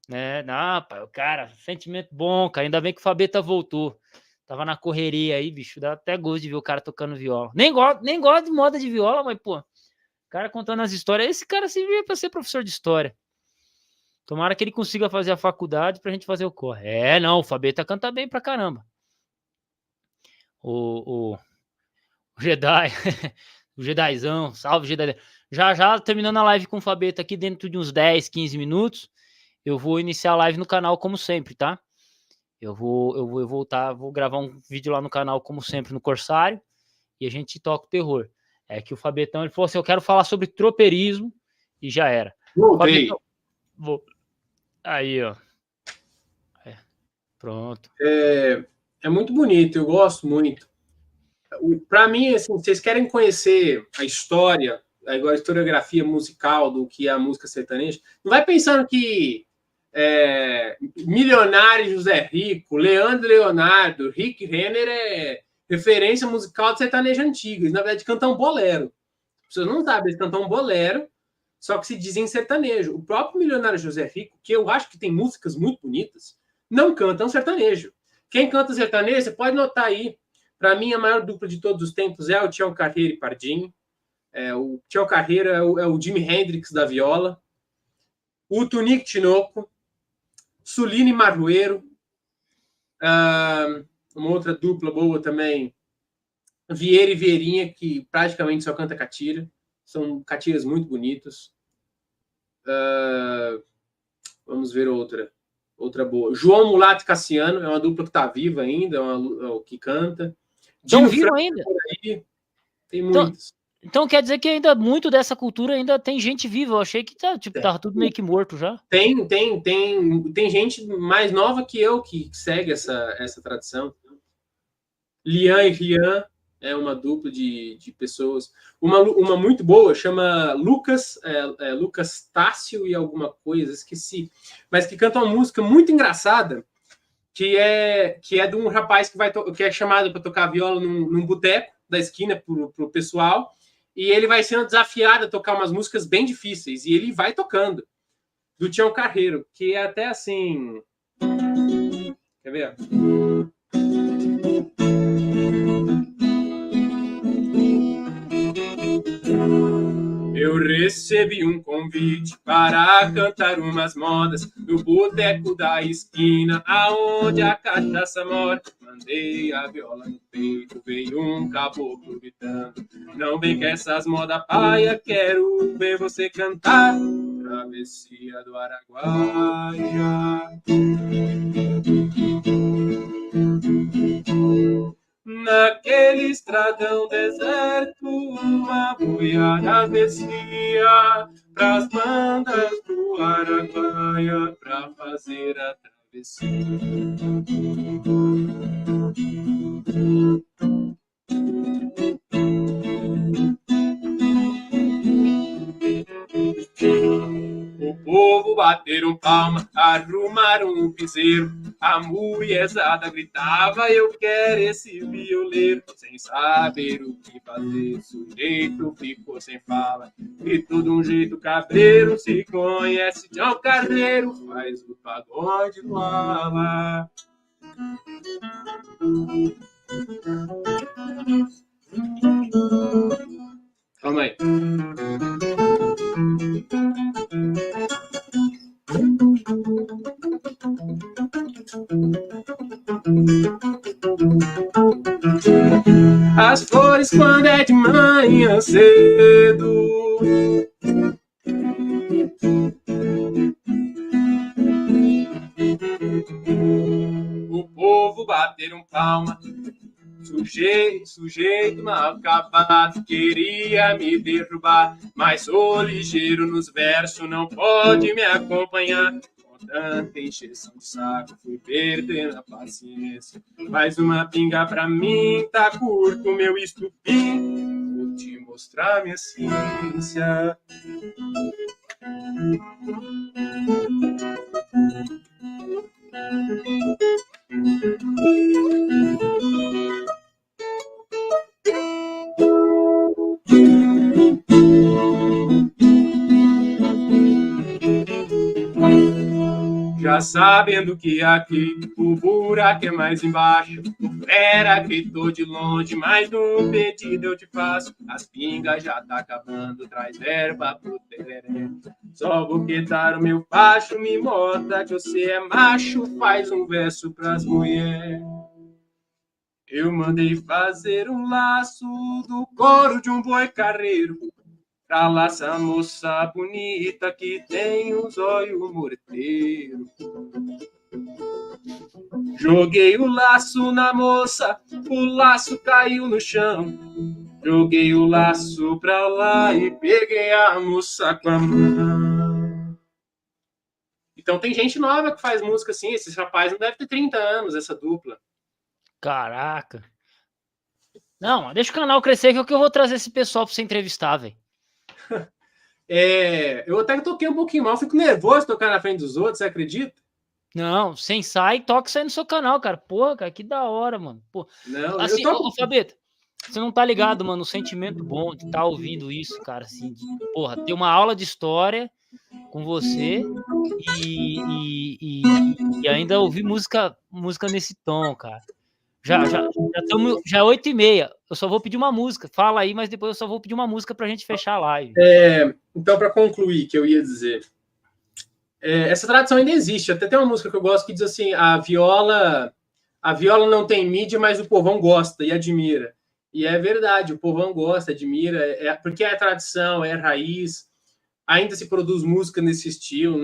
Não, pai, o cara, sentimento bom, cara. Ainda bem que o Fabeta voltou. Tava na correria aí, bicho. Dá até gosto de ver o cara tocando viola. Nem gosto de moda de viola, mas, pô, o cara contando as histórias. Esse cara servia pra ser professor de história. Tomara que ele consiga fazer a faculdade pra gente fazer o corre. Não, o Fabeta canta bem pra caramba. O Jedi, o Jedizão, salve Jedi. Já terminando a live com o Fabeta aqui, dentro de uns 10, 15 minutos, eu vou iniciar a live no canal como sempre, tá? Eu vou voltar, vou gravar um vídeo lá no canal como sempre, no Corsário, e a gente toca o terror. É que o Fabetão, ele falou assim, eu quero falar sobre tropeirismo, e já era. Voltei. Aí, ó. Pronto. É muito bonito, eu gosto muito. Para mim, assim, vocês querem conhecer a história, agora a historiografia musical do que é a música sertaneja, não vai pensando que Milionário José Rico, Leandro Leonardo, Rick Renner é referência musical de sertanejo antigo. Eles, na verdade, cantam um bolero. As pessoas não sabem, eles cantam um bolero, só que se dizem sertanejo. O próprio Milionário José Rico, que eu acho que tem músicas muito bonitas, não cantam sertanejo. Quem canta sertanejo, você pode notar aí, para mim, a maior dupla de todos os tempos é o Tião Carreiro e Pardinho. O Tião Carreiro é o Jimi Hendrix da viola. O Tunico Tinoco. Sulino e Marroeiro. Uma outra dupla boa também. Vieira e Vieirinha, que praticamente só canta catira. São catiras muito bonitas. Vamos ver outra boa. João Mulato e Cassiano, é uma dupla que está viva ainda, que canta. Estão vivos ainda? Tem muitos. Então quer dizer que ainda muito dessa cultura ainda tem gente viva. Eu achei que tava tudo meio que morto já. Tem gente mais nova que eu que segue essa tradição. Lian e Rian é uma dupla de pessoas. Uma muito boa, chama Lucas Tássio e alguma coisa, esqueci. Mas que canta uma música muito engraçada, que é de um rapaz que é chamado para tocar viola num boteco da esquina pro pessoal, e ele vai sendo desafiado a tocar umas músicas bem difíceis, e ele vai tocando, do Tião Carreiro, que é até assim... Quer ver? Eu recebi um convite para cantar umas modas no boteco da esquina, aonde a cachaça mora. mandei a viola no peito, veio um caboclo gritando: não vem com essas moda paia, quero ver você cantar Travessia do Araguaia. Naquele estradão deserto, uma boiada descia pras bandas do Araguaia pra fazer a travessia. O povo bateram palma, arrumaram um piseiro. A mulherzada gritava: eu quero esse violeiro. Sem saber o que fazer, o sujeito ficou sem fala. Gritou de um jeito cabreiro: se conhece João Carreiro, faz o pagode fala. Calma aí. As flores quando é de manhã cedo, o povo bateram palma. Sujeito mal acabado, queria me derrubar, mas sou ligeiro nos versos, não pode me acompanhar. Com tanta encheção de saco, fui perdendo a paciência. Mais uma pinga pra mim, tá curto o meu estupim. Vou te mostrar minha ciência. Já sabendo que aqui o buraco é mais embaixo, o fera gritou de longe, mas um pedido eu te faço. As pingas já tá acabando, traz erva pro tereré. Só vou quitar o meu facho, me mostra que você é macho, faz um verso pras mulheres. Eu mandei fazer um laço do couro de um boi carreiro, pra laçar moça bonita que tem um zóio morteiro. Joguei o laço na moça, o laço caiu no chão. Joguei o laço pra lá e peguei a moça com a mão. Então tem gente nova que faz música assim, esses rapazes não devem ter 30 anos, essa dupla. Caraca. Não, deixa o canal crescer que é o que eu vou trazer esse pessoal pra você entrevistar, velho. Eu até toquei um pouquinho mal, fico nervoso tocar na frente dos outros, você acredita? Não, sem sai, toca isso aí no seu canal, cara. Porra, cara, que da hora, mano. Pô, não, assim, eu toco... ô, Fabeta, você não tá ligado, mano, o sentimento bom de estar tá ouvindo isso, cara, assim, de, porra, ter uma aula de história com você e ainda ouvir música nesse tom, cara. Já é 8h30. Eu só vou pedir uma música. Fala aí, mas depois eu só vou pedir uma música pra gente fechar a live. Então, para concluir, que eu ia dizer, essa tradição ainda existe. Até tem uma música que eu gosto que diz assim: a viola não tem mídia, mas o povão gosta e admira. E é verdade, o povão gosta, admira, porque é tradição, é raiz. Ainda se produz música nesse estilo.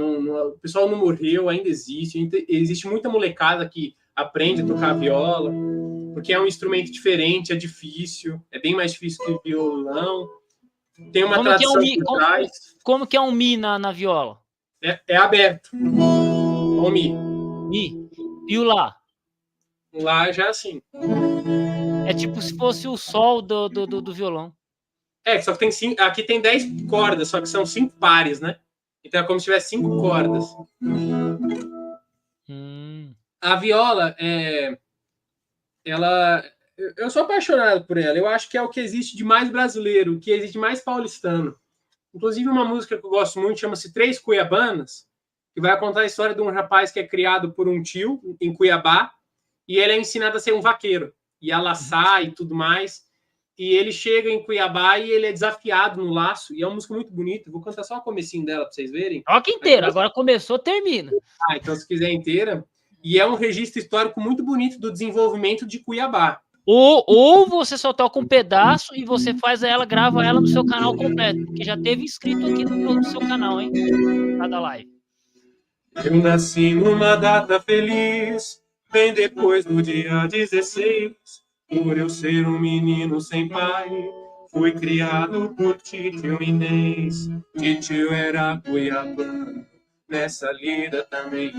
O pessoal não morreu, ainda existe muita molecada que aprende a tocar viola, porque é um instrumento diferente, é difícil, é bem mais difícil que o violão. Tem uma tradição por trás. Como que é um mi na viola? É aberto. O mi. Mi. E o lá? O lá já é assim. É tipo se fosse o sol do violão. Só que aqui tem 10 cordas, só que são 5 pares, né? Então é como se tivesse 5 cordas. A viola, eu sou apaixonado por ela. Eu acho que é o que existe de mais brasileiro, o que existe de mais paulistano. Inclusive, uma música que eu gosto muito chama-se Três Cuiabanas, que vai contar a história de um rapaz que é criado por um tio em Cuiabá, e ele é ensinado a ser um vaqueiro, e a laçar e tudo mais. E ele chega em Cuiabá e ele é desafiado no laço, e é uma música muito bonita. Vou cantar só o comecinho dela para vocês verem. Toca inteira, agora começou, termina. Então se quiser inteira. E é um registro histórico muito bonito do desenvolvimento de Cuiabá. Ou você só toca um pedaço e você faz ela, grava ela no seu canal completo, porque já teve inscrito aqui no seu canal, hein? Cada live. Eu nasci numa data feliz, bem depois do dia 16. Por eu ser um menino sem pai, fui criado por titio Inês. Titio era cuiabano, nessa lida também.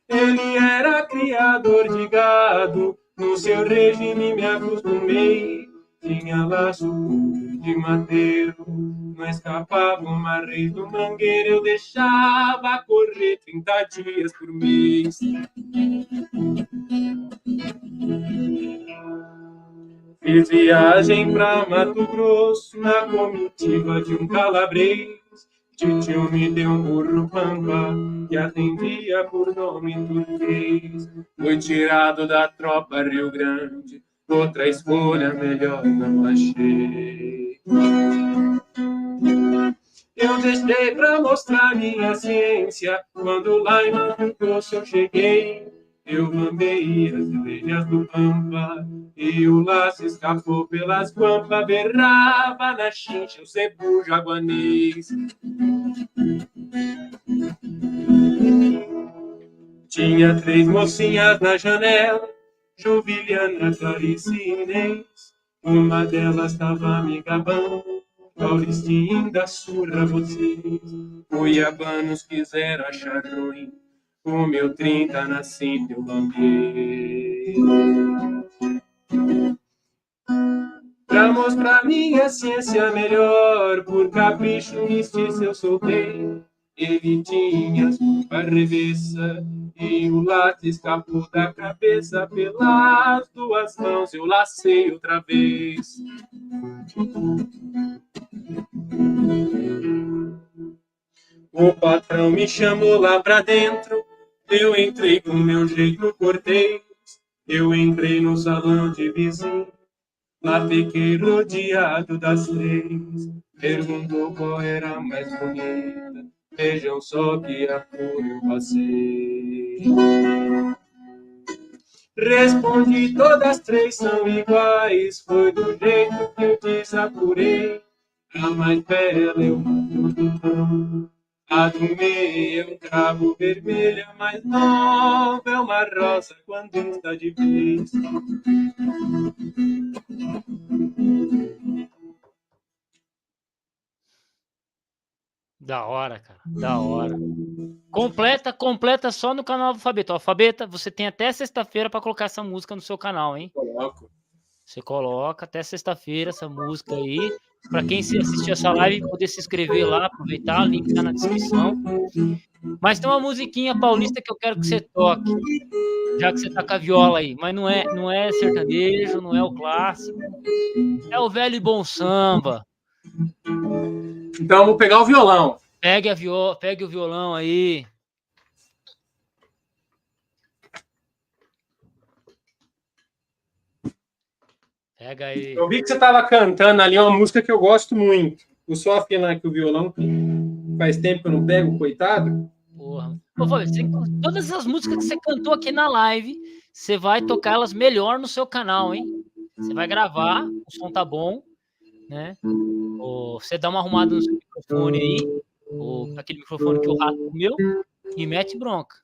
Ele era criador de gado, no seu regime me acostumei. Tinha laço de madeiro, não escapava uma reis do mangueiro. Eu deixava correr 30 dias por mês. Fiz viagem pra Mato Grosso, na comitiva de um calabres. Titio me deu um burro pampa, que atendia por nome turquês. Fui tirado da tropa Rio Grande, outra escolha melhor não achei. Eu deixei pra mostrar minha ciência, quando lá em Mato Grosso eu cheguei. Eu lambei as orelhas do pampa, e o laço escapou pelas guampas. Berrava na chincha o cebu jaguanês. Tinha 3 mocinhas na janela, Jubiliana, Clarice e Inês. Uma delas tava me gabando, Paulistinha da surra vocês. Cuiabanos quiseram achar ruim, o meu 30 na cinta eu lambi. Pra mostrar minha ciência melhor, por capricho mistiço eu soltei. Ele tinha as roupas revessa e o laço escapou da cabeça. Pelas 2 mãos eu lacei outra vez. O patrão me chamou lá pra dentro, eu entrei com meu jeito cortês. Eu entrei no salão de vizinho, lá fiquei rodeado das 3. Perguntou qual era a mais bonita, vejam só que a cor eu passei. Respondi, todas 3 são iguais, foi do jeito que eu desapurei. A mais bela eu não. A do meio é um cravo vermelho, a mais nova é uma rosa quando está de vez. Da hora, cara. Da hora. Completa só no canal Alfabeta. Alfabeta, você tem até sexta-feira para colocar essa música no seu canal, hein? Coloco. Você coloca até sexta-feira essa música aí. Para quem se assistir essa live, poder se inscrever lá, aproveitar, o link tá na descrição. Mas tem uma musiquinha paulista que eu quero que você toque, já que você tá com a viola aí. Mas não é sertanejo, não é o clássico. É o velho e bom samba. Então, vou pegar o violão. Pegue o violão aí. Pega aí. Eu vi que você estava cantando ali uma música que eu gosto muito. Vou só afinar aqui o violão. Faz tempo que eu não pego, coitado. Porra. Ô, Fábio, todas essas músicas que você cantou aqui na live, você vai tocá-las melhor no seu canal, hein? Você vai gravar, o som tá bom, né? Você dá uma arrumada no seu microfone aí, aquele microfone que o rato comeu, e mete bronca.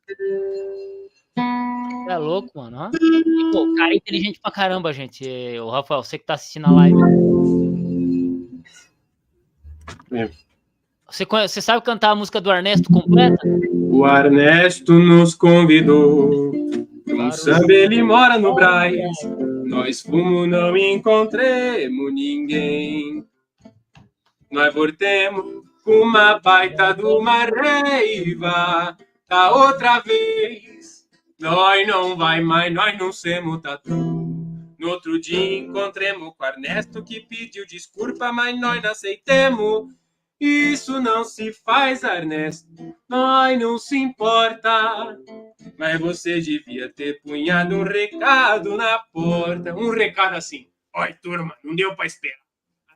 É louco, mano. Ó. E, pô, o cara é inteligente pra caramba, gente. O Rafael, você que tá assistindo a live. Você sabe cantar a música do Ernesto completa? O Ernesto nos convidou. Um samba, ele mora no Brás. Nós fomos, não encontremos ninguém. Nós voltemos com uma baita de uma reiva. Da outra vez, nós não vai mais, nós não somos tatu. No outro dia encontremos com o Ernesto que pediu desculpa, mas nós não aceitemos. Isso não se faz, Ernesto, nós não se importa. Mas você devia ter punhado um recado na porta. Um recado assim: oi, turma, não deu para esperar.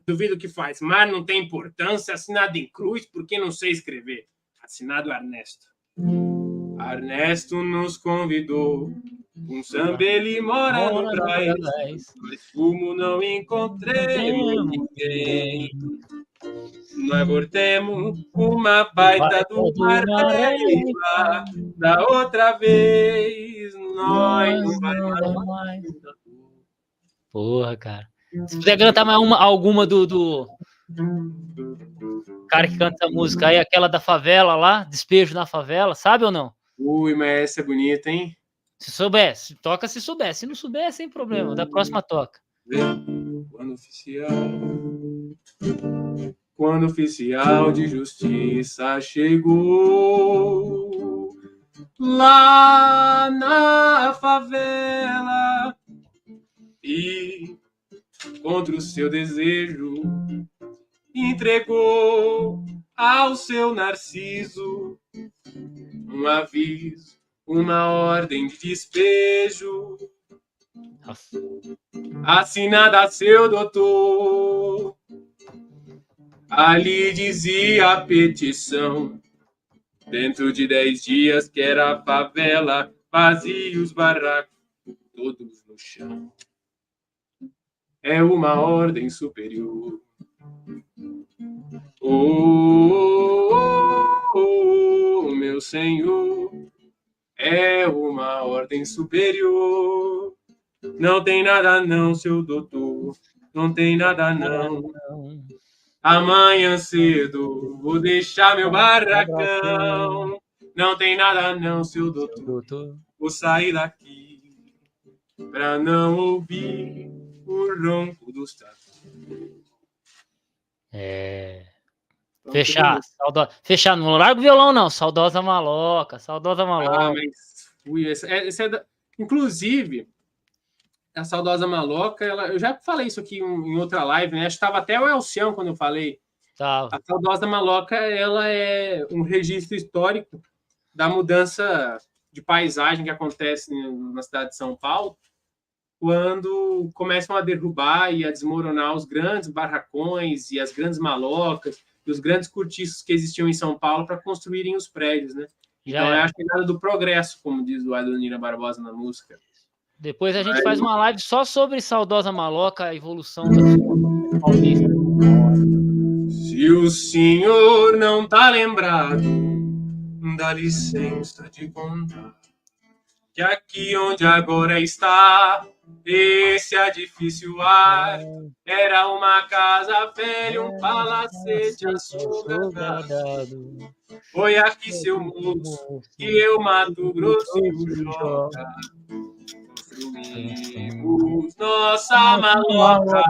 Duvido que faz, mas não tem importância, assinado em cruz, porque não sei escrever. assinado Ernesto. Ernesto nos convidou, um samba ele mora no Brás, mas fumo não encontremos ninguém. Nós voltemos uma baita do Marreiva, da outra vez nós não vai mais. Porra, cara. Se puder cantar mais alguma do cara que canta essa música aí, aquela da favela lá, Despejo na Favela, sabe ou não? Ui, mas essa é bonita, hein? Se souber, toca se souber. Se não souber, sem problema. Da próxima toca. Quando o oficial de justiça chegou lá na favela e, contra o seu desejo, entregou ao seu Narciso um aviso, uma ordem de despejo, assinada a seu doutor. Ali dizia a petição, dentro de 10 dias que era a favela, vazia os barracos, todos no chão. É uma ordem superior. Oh, meu senhor, é uma ordem superior. Não tem nada não, seu doutor, não tem nada não. Amanhã cedo vou deixar meu barracão. Não tem nada não, seu doutor, vou sair daqui pra não ouvir o ronco dos tratores. Fechar, não larga o violão não, saudosa maloca. Ah, mas essa é inclusive a saudosa maloca, eu já falei isso aqui em outra live, né? Acho que estava até o Elcião quando eu falei. Tá. A saudosa maloca, ela é um registro histórico da mudança de paisagem que acontece na cidade de São Paulo, quando começam a derrubar e a desmoronar os grandes barracões e as grandes malocas e os grandes cortiços que existiam em São Paulo para construírem os prédios, né? Então, é a chegada do progresso, como diz o Adonira Barbosa na música. Depois a gente faz uma live só sobre saudosa maloca, a evolução da paulista. Se o senhor não tá lembrado, dá licença de contar que aqui onde agora está esse edifício ar era uma casa velha, um palacete assombrado. Foi aqui, seu moço, que eu, Mato Grosso e o Joca construímos nossa maloca.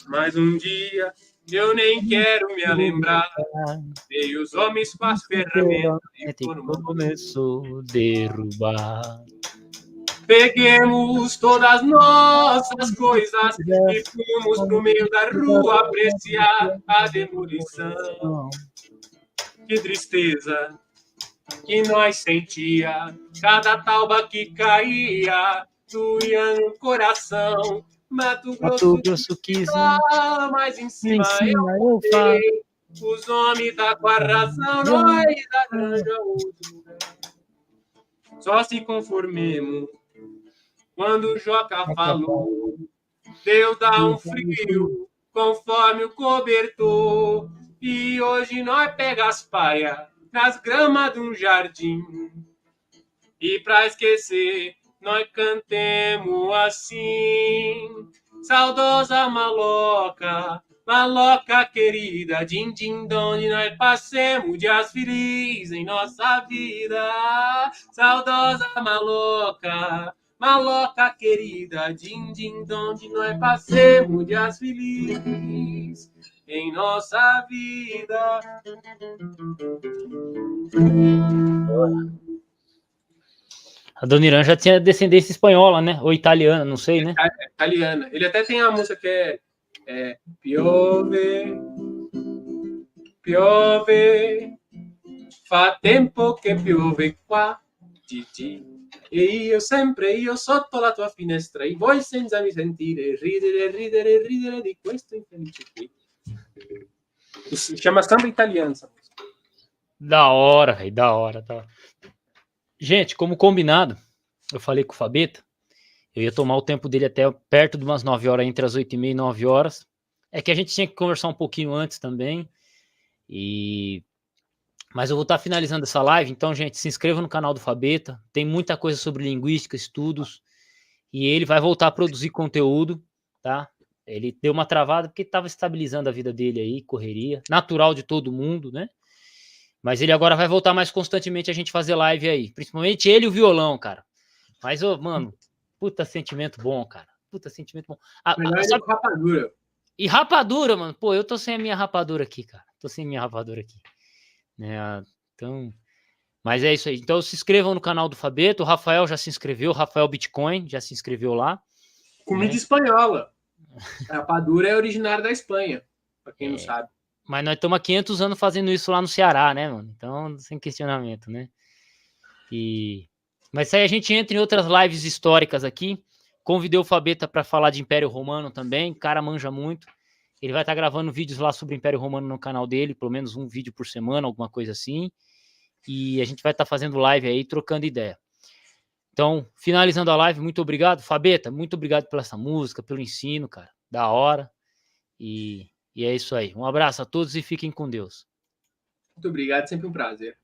Mas um dia eu nem quero me lembrar, veio os homens com as ferramentas e começou a derrubar. Peguemos todas nossas coisas e fomos pro meio da rua apreciar a demolição. Que tristeza que nós sentia, cada tauba que caía doía no coração. Mato Grosso quis mas em cima eu falei. Os homens tá com a razão, nós arranja outro lugar. Só se conformemos quando o Joca falou. Deus dá um frio conforme o cobertor. E hoje nós pega as paias nas gramas de um jardim. E pra esquecer, nós cantemos assim. Saudosa maloca, maloca querida, din-din, onde nós passemos dias felizes em nossa vida. Saudosa maloca, maloca querida, din-din, onde nós passemos dias felizes em nossa vida. A Dona Irã já tinha descendência espanhola, né? Ou italiana, não sei, né? Italiana. Ele até tem uma música que é Piove, piove, fa tempo che piove qua, Gigi. E io sempre, sotto la tua finestra, e voi senza mi sentire, ridere di questo infelice qui. Chama samba italiano essa música. Da hora, velho, da hora, tá. Gente, como combinado, eu falei com o Fabeta, eu ia tomar o tempo dele até perto de umas 9 horas, entre as 8h30 e 9 horas. É que a gente tinha que conversar um pouquinho antes também. Mas eu vou estar finalizando essa live, então, gente, se inscreva no canal do Fabeta. Tem muita coisa sobre linguística, estudos, e ele vai voltar a produzir conteúdo, tá? Ele deu uma travada porque estava estabilizando a vida dele aí, correria, natural de todo mundo, né? Mas ele agora vai voltar mais constantemente a gente fazer live aí, principalmente ele e o violão, cara. Mas, ô, mano, puta sentimento bom, cara. Puta sentimento bom. Melhor ele com rapadura. E rapadura, mano. Pô, eu tô sem a minha rapadura aqui, cara. Tô sem a minha rapadura aqui. Né? Então, mas é isso aí. Então se inscrevam no canal do Fabeta. O Rafael já se inscreveu. O Rafael Bitcoin já se inscreveu lá. Comida espanhola. A rapadura é originária da Espanha, para quem não sabe. Mas nós estamos há 500 anos fazendo isso lá no Ceará, né, mano? Então, sem questionamento, né? Mas aí a gente entra em outras lives históricas aqui. Convidei o Fabeta para falar de Império Romano também. O cara manja muito. Ele vai estar gravando vídeos lá sobre o Império Romano no canal dele, pelo menos um vídeo por semana, alguma coisa assim. E a gente vai estar fazendo live aí, trocando ideia. Então, finalizando a live, muito obrigado. Fabeta, muito obrigado pela essa música, pelo ensino, cara. Da hora. E é isso aí. Um abraço a todos e fiquem com Deus. Muito obrigado, sempre um prazer.